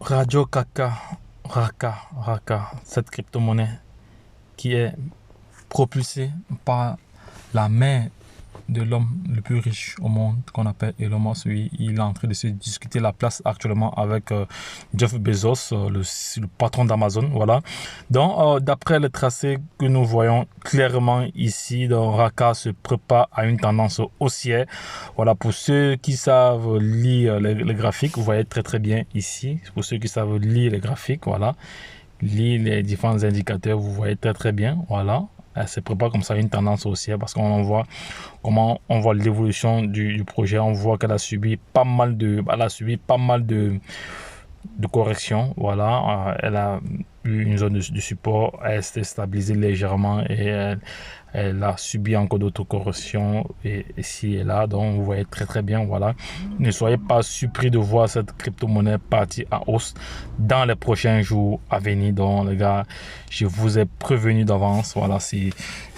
Radio Kaka, Raka, cette crypto-monnaie qui est propulsée par la main de l'homme le plus riche au monde qu'on appelle Elon Musk. Lui, il est en train de se discuter la place actuellement avec Jeff Bezos, le patron d'Amazon. Voilà. Donc, d'après le tracé que nous voyons clairement ici, donc, Raka se prépare à une tendance haussière. Voilà, pour ceux qui savent lire les graphiques, vous voyez très bien ici. Pour ceux qui savent lire les graphiques, voilà, lire les différents indicateurs, vous voyez très bien. Voilà. Elle se prépare comme ça une tendance haussière parce qu'on voit comment on voit l'évolution du projet. On voit qu'elle a subi pas mal de corrections. Voilà, elle a eu une zone de support, elle s'est stabilisée légèrement et elle a subi encore d'autres corrections ici et là. Donc vous voyez très bien. Voilà, ne soyez pas surpris de voir cette crypto-monnaie partir à hausse dans les prochains jours à venir. Donc les gars, je vous ai prévenu d'avance. Voilà, c'est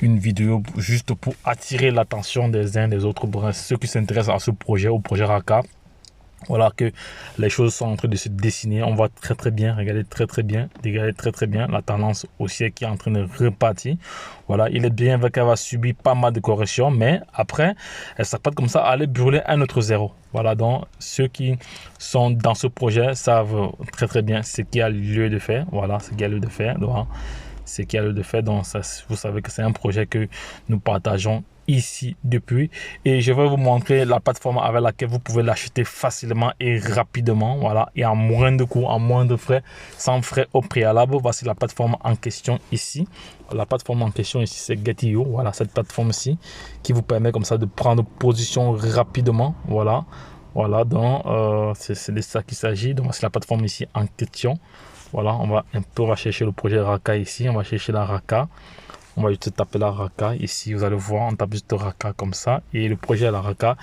une vidéo juste pour attirer l'attention des uns des autres, ceux qui s'intéressent à ce projet, au projet Raka. Voilà que les choses sont en train de se dessiner. On voit très bien, regardez très bien la tendance haussière qui est en train de repartir. Voilà, il est bien vrai qu'elle va subir pas mal de corrections, mais après, elle s'apprête comme ça à aller brûler un autre zéro. Voilà, donc ceux qui sont dans ce projet savent très bien ce qu'il y a lieu de faire. Voilà, ce qu'il y a lieu de faire. Donc, ce qu'il y a lieu de faire. Donc, ça, vous savez que c'est un projet que nous partageons ici depuis, et je vais vous montrer la plateforme avec laquelle vous pouvez l'acheter facilement et rapidement, voilà, et en moins de coûts, en moins de frais, sans frais au préalable. Voici la plateforme en question ici. La plateforme en question ici, c'est Get.io. Voilà, cette plateforme ici qui vous permet comme ça de prendre position rapidement. Voilà, donc c'est de ça qu'il s'agit. Donc c'est la plateforme ici en question. Voilà, on va rechercher le projet Raka ici. On va chercher la Raka. On va juste taper la Raka ici. Vous allez voir, on tape juste Raka comme ça. Et le projet à la Raka,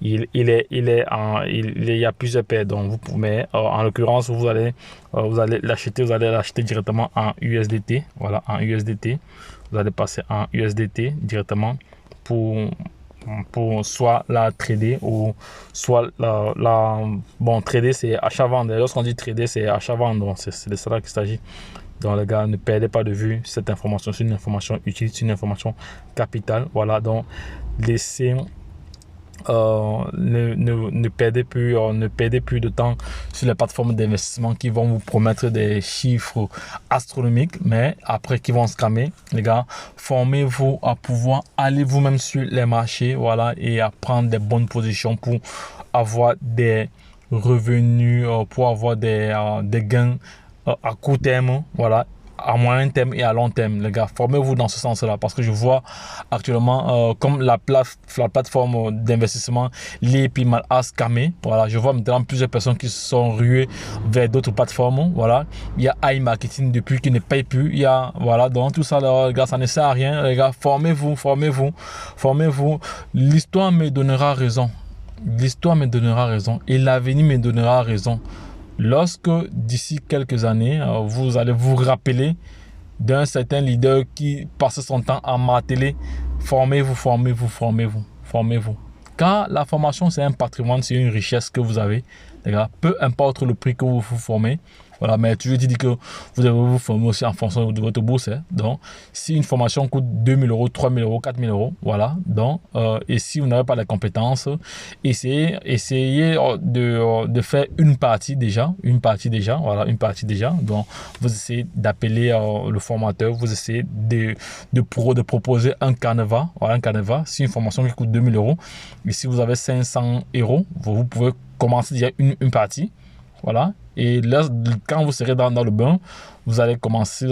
il y a plusieurs paires. Donc vous pouvez, en l'occurrence, vous allez l'acheter. Vous allez l'acheter directement en USDT. Voilà, en USDT. Vous allez passer en USDT directement pour soit la trader ou soit bon, trader c'est achat-vendre. Lorsqu'on dit trader, c'est achat-vendre. C'est de cela qu'il s'agit. Donc les gars, ne perdez pas de vue cette information. C'est une information utile, c'est une information capitale. Voilà, donc laissez ne perdez plus de temps sur les plateformes d'investissement qui vont vous promettre des chiffres astronomiques, mais après qui vont scammer. Les gars, formez-vous à pouvoir aller vous-même sur les marchés, voilà, et à prendre des bonnes positions pour avoir des revenus, pour avoir des gains à court terme, voilà, à moyen terme et à long terme. Les gars, formez-vous dans ce sens-là, parce que je vois actuellement comme la plateforme d'investissement liée puis mal à scammer. Voilà, je vois maintenant plusieurs personnes qui se sont ruées vers d'autres plateformes. Voilà, il y a iMarketing depuis qui ne paye plus. Il y a, voilà, donc tout ça, là, les gars, ça ne sert à rien. Les gars, formez-vous. L'histoire me donnera raison. Et l'avenir me donnera raison. Lorsque D'ici quelques années, vous allez vous rappeler d'un certain leader qui passait son temps à marteler, formez-vous. Car la formation, c'est un patrimoine, c'est une richesse que vous avez. Peu importe le prix que vous vous formez. Voilà, mais toujours dit que vous devez vous former aussi en fonction de votre bourse. Donc, si une formation coûte 2 000 euros, 3 000 euros, 4 000 euros, voilà. Donc, et si vous n'avez pas les compétences, essayez de faire une partie déjà. Donc, vous essayez d'appeler le formateur, vous essayez de proposer un canevas. Voilà, un canevas. Si une formation qui coûte 2 000 euros, et si vous avez 500 euros, vous pouvez commencer déjà une partie. Voilà. Et là, quand vous serez dans le bain, vous allez commencer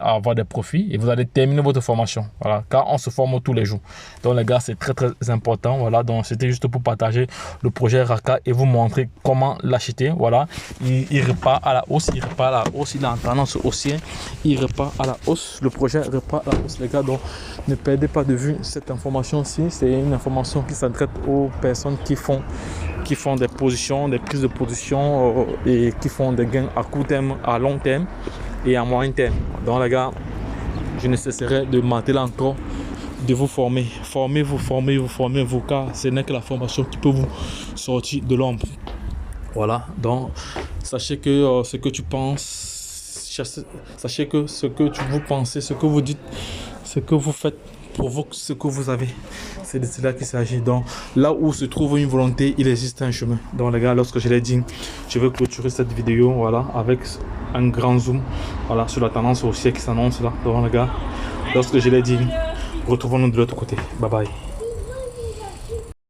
à avoir des profits et vous allez terminer votre formation. Voilà, car on se forme tous les jours. Donc les gars, c'est très important. Voilà, donc c'était juste pour partager le projet Raka et vous montrer comment l'acheter. Voilà, il repart à la hausse, il est en tendance haussière, il repart à la hausse. Le projet repart à la hausse, les gars. Donc ne perdez pas de vue cette information-ci. C'est une information qui s'adresse aux personnes qui font des positions, des prises de position et qui font des gains à court terme, à long terme et à moyen terme. Donc les gars, je ne cesserai de marteler encore, de vous former. Formez-vous, car ce n'est que la formation qui peut vous sortir de l'ombre. Voilà, donc Sachez que ce que tu penses, sachez que ce que vous pensez, ce que vous dites, ce que vous faites provoque ce que vous avez. C'est de cela qu'il s'agit. Donc, là où se trouve une volonté, il existe un chemin. Donc, les gars, lorsque je l'ai dit, je vais clôturer cette vidéo, voilà, avec un grand zoom, voilà, sur la tendance haussière qui s'annonce là. Donc, les gars, lorsque je l'ai dit, retrouvons-nous de l'autre côté. Bye bye.